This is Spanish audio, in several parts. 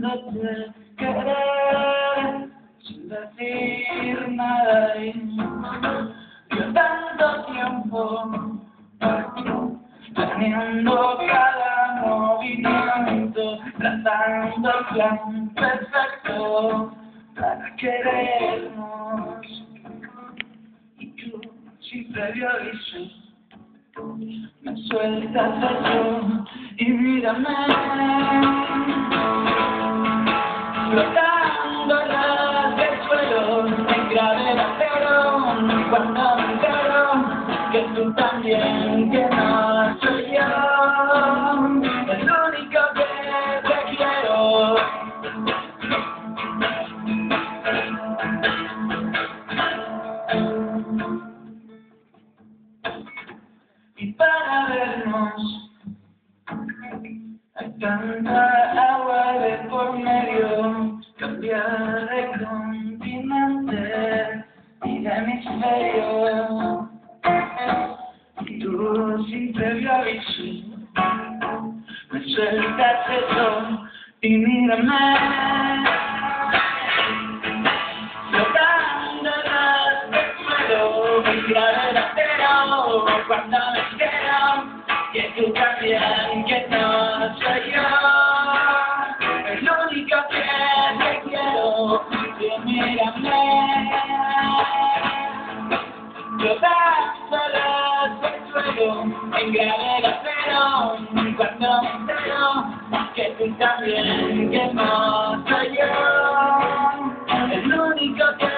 dejándote querer sin decir nada y yo tanto tiempo planeando cada movimiento, trazando el plan perfecto para querernos y tú sin previo aviso me sueltas eso y mírame flotando en el suelo en gravedad cero cuando me entero que tú también, que no soy yo el único que te quiero. Y para vernos hay tanta agua de por medio, cambiar de continente y de hemisferio. Y tú sin previo aviso me sueltas eso y mírame flotando en el suelo en gravedad cero cuando me entero que tú también, que no soy yo el único que te quiero. Y mírame flotando en el suelo en gravedad cero cuando me entero que tú también, que no soy yo el único que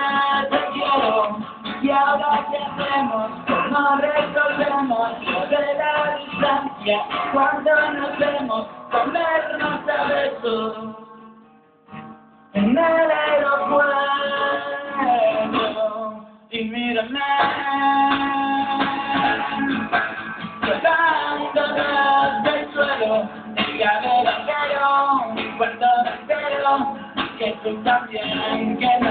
te quiero. Y ahora qué hacemos, cómo resolvemos lo de la distancia cuando nos vemos, comernos a besos en el aeropuerto. Y mírame flotando desde el suelo en gravedad cero cuando me entero que tú también, que no